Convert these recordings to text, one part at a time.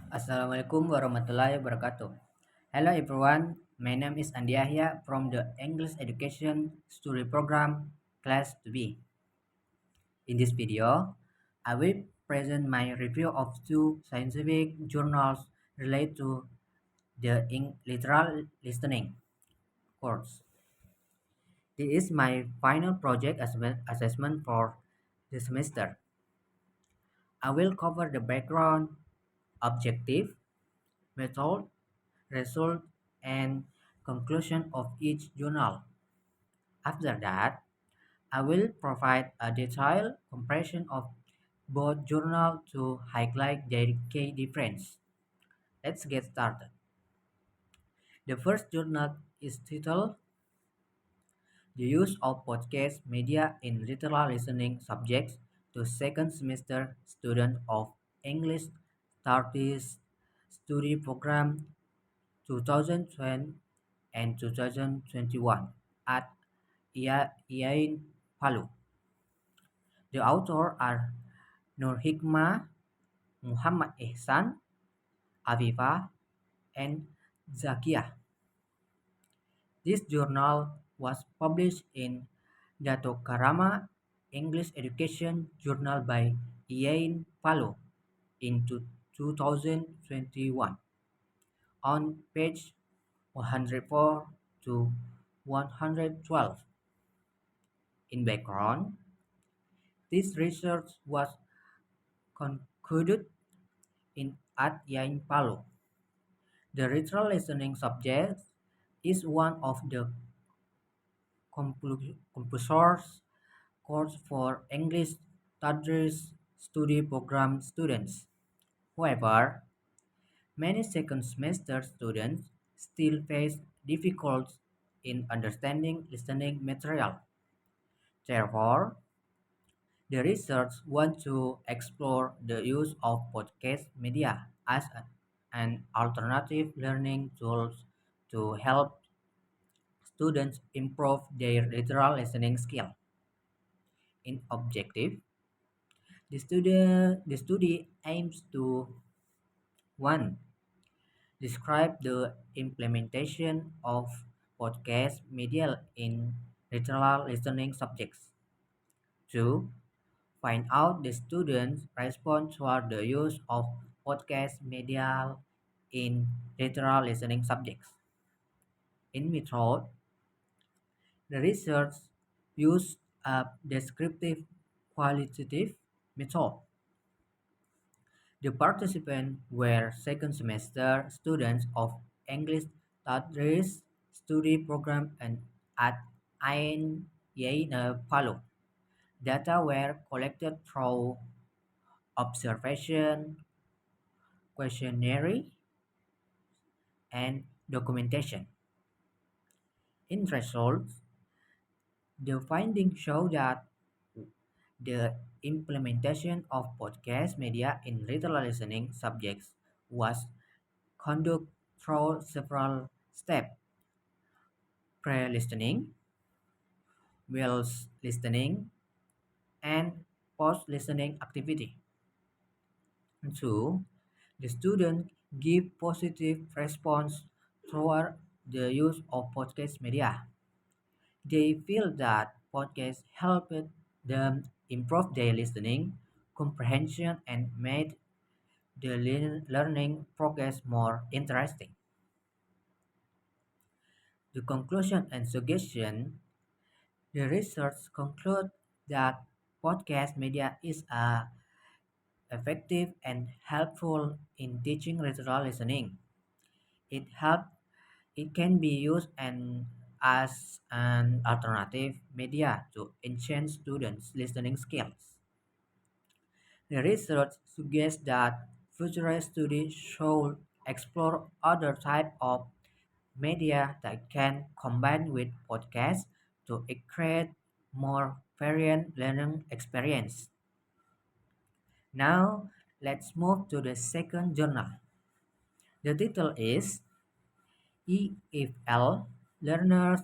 Assalamualaikum warahmatullahi wabarakatuh. Hello everyone, my name is Andi Yahya from the English Education Study Program Class 2B. In this video, I will present my review of two scientific journals related to the literal listening course. This is my final project assessment for the semester. I will cover the background, objective, method, result, and conclusion of each journal. After that, I will provide a detailed comparison of both journals to highlight their key difference. Let's get started. The first journal is titled The Use of Podcast Media in Literal Listening Subjects to Second Semester Students of English Studies Study Program 2020 and 2021 at IAIN Palu. The authors are Nur Hikmah, Muhammad Ihsan, Afifah, and Zakiyah. This journal was published in Dato Karama English Education Journal by IAIN Palu in 2021 on page 104 to 112. In background, this research was concluded at Yain Palu. The ritual listening subject is one of the compulsory course for English Studies study program students. However, many second semester students still face difficulties in understanding listening material. Therefore, the research wants to explore the use of podcast media as an alternative learning tool to help students improve their literal listening skill. In objective, the study aims to 1. Describe the implementation of podcast media in literal listening subjects. 2. Find out the students' response toward the use of podcast media in literal listening subjects. In method, the research used a descriptive qualitative method. The participants were second semester students of English Studies study program and at Ain Yaina Palu. Data were collected through observation, questionnaire, and documentation. In results, the findings show that the implementation of podcast media in literal listening subjects was conducted through several steps: pre-listening, while listening, and post-listening activity. And two, the student give positive response toward the use of podcast media. They feel that podcasts helped them improve their listening comprehension and made the learning progress more interesting. The conclusion and suggestion: the research conclude that podcast media is effective and helpful in teaching literal listening. It help it can be used as an alternative media to enhance students' listening skills. The research suggests that future studies should explore other types of media that can combine with podcasts to create more varied learning experience. Now, let's move to the second journal. The title is EFL Learners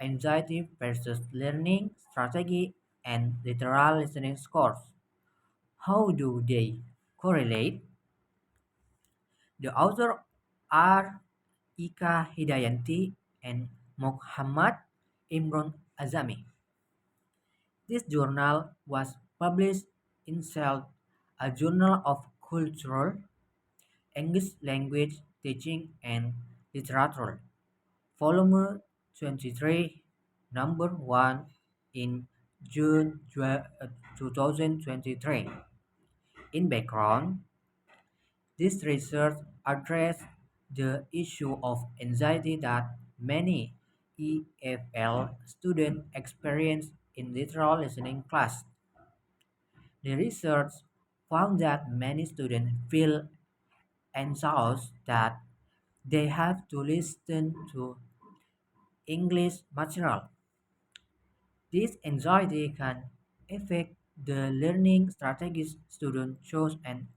Anxiety versus Learning Strategy and Literal Listening Scores. How do they correlate? The authors are Ika Hidayanti and Muhammad Imron Azami. This journal was published in Cell, a journal of cultural English language teaching and literature, volume 23, number 1 in June 2023. In background, this research addressed the issue of anxiety that many EFL students experience in literal listening class. The research found that many students feel anxious that they have to listen to English material. This anxiety can affect the learning strategies students choose and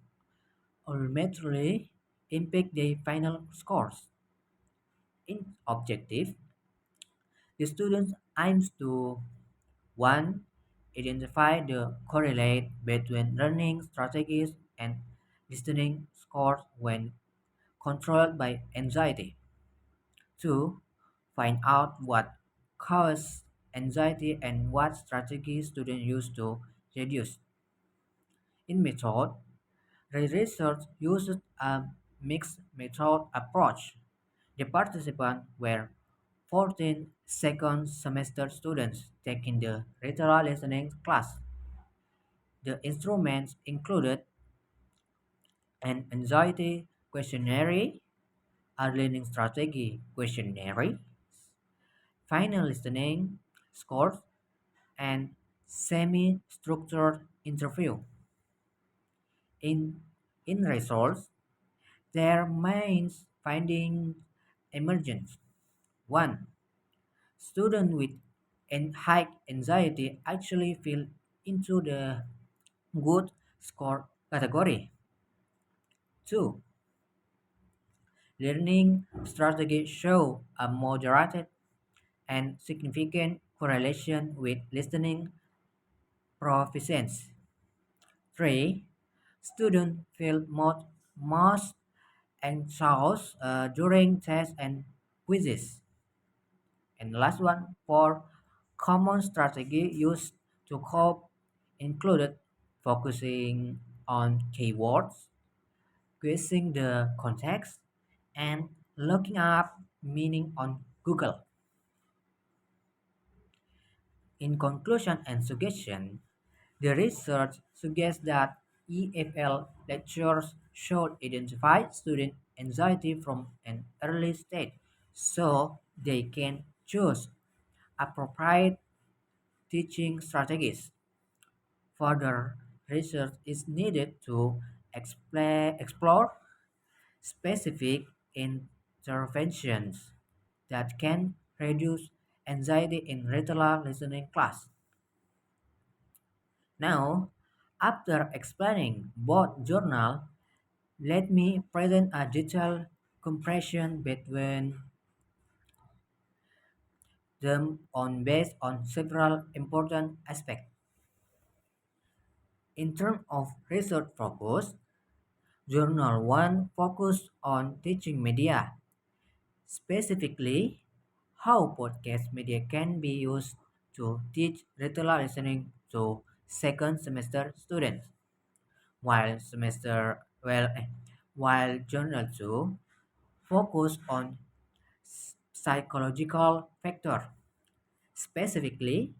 ultimately impact their final scores. In objective, the student aims to 1. Identify the correlate between learning strategies and listening scores when controlled by anxiety. 2. Find out what causes anxiety and what strategies students use to reduce. In method, the research used a mixed method approach. The participants were 14 second semester students taking the literal listening class. The instruments included an anxiety questionnaire, a learning strategy questionnaire, final listening scores, and semi-structured interview. In, in results, their main findings emergent. 1. Students with high anxiety actually fell into the good score category. 2. Learning strategies show a moderate and significant correlation with listening proficiency. 3. Students feel most anxious during tests and quizzes. And last one, 4. Common strategy used to cope included focusing on keywords, quizzing the context, and looking up meaning on Google. In conclusion and suggestion, the research suggests that EFL lectures should identify student anxiety from an early stage so they can choose appropriate teaching strategies. Further research is needed to explore specific interventions that can reduce anxiety in regular listening class. Now, after explaining both journals, let me present a detailed comparison between them on based on several important aspects. In terms of research focus, Journal 1 focused on teaching media, specifically how podcast media can be used to teach ritual listening to second semester students, while semester well while Journal 2 focused on psychological factor, specifically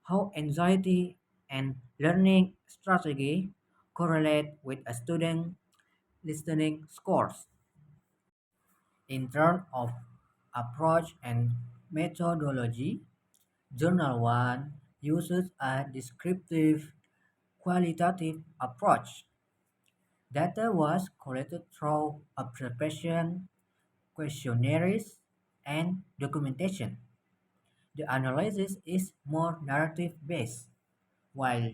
how anxiety and learning strategy correlate with a student listening scores. In terms of approach and methodology, Journal 1 uses a descriptive qualitative approach. Data was collected through observation, questionnaires, and documentation. The analysis is more narrative based, while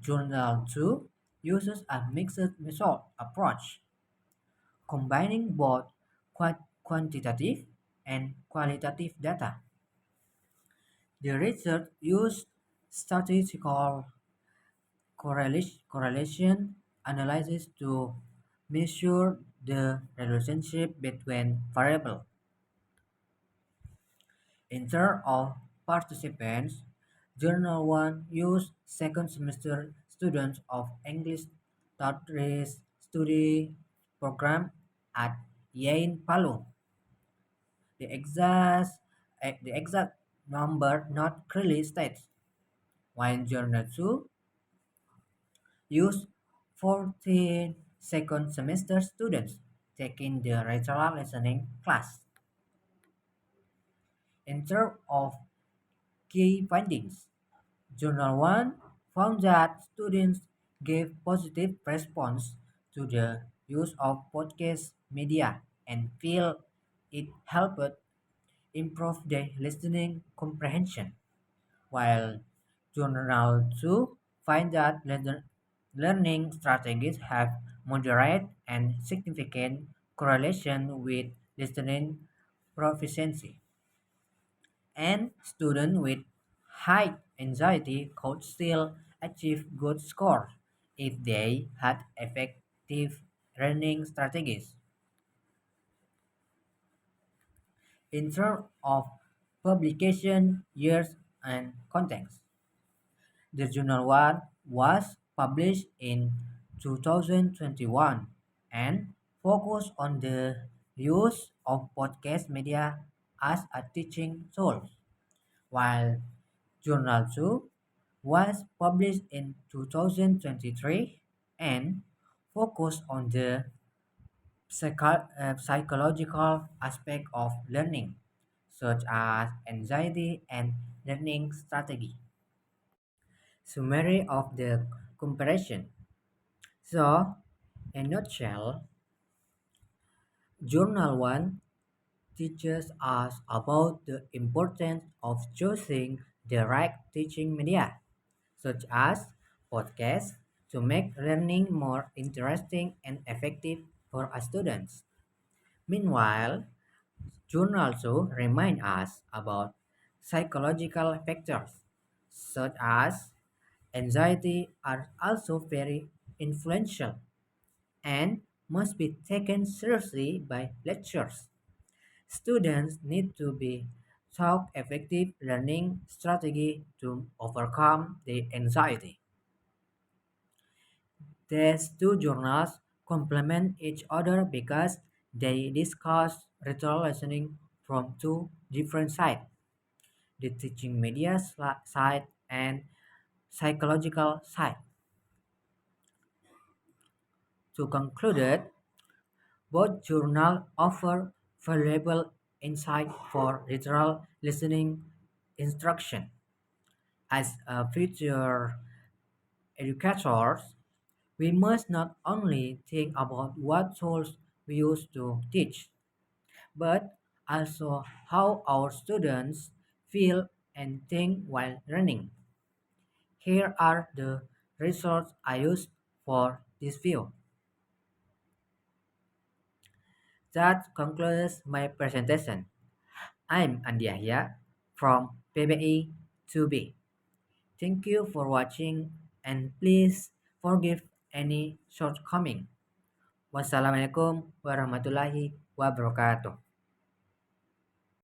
Journal 2 uses a mixed method approach, combining both quantitative and qualitative data. The research used statistical correlation analysis to measure the relationship between variables. In terms of participants, Journal 1 used second semester students of English Literacy Study program at Yain Palu. The exact number not clearly stated, while Journal 2 used 14 second semester students taking the ritual listening class. In terms of key findings, Journal 1 found that students gave positive response to the use of podcast media and feel it helped improve their listening comprehension, while Journal 2 find that learning strategies have moderate and significant correlation with listening proficiency, and students with high anxiety could still achieve good scores if they had effective learning strategies. In terms of publication years and context, the Journal 1 was published in 2021 and focused on the use of podcast media as a teaching tool, while Journal 2 was published in 2023 and focused on the psychological aspect of learning, such as anxiety and learning strategy. Summary of the comparison. So, in a nutshell, Journal 1 teaches us about the importance of choosing the right teaching media, such as podcasts, to make learning more interesting and effective for our students. Meanwhile, journals also remind us about psychological factors, such as anxiety, are also very influential and must be taken seriously by lecturers. Students need to be taught effective learning strategy to overcome the anxiety. These two journals complement each other because they discuss ritual listening from two different sides, the teaching media side and psychological side. To conclude, both journals offer valuable insight for literal listening instruction. As a future educators, we must not only think about what tools we use to teach, but also how our students feel and think while learning. Here are the resources I used for this view. That concludes my presentation. I'm Andi Yahya from PBI 2B. Thank you for watching and please forgive any shortcoming. Wassalamualaikum warahmatullahi wabarakatuh.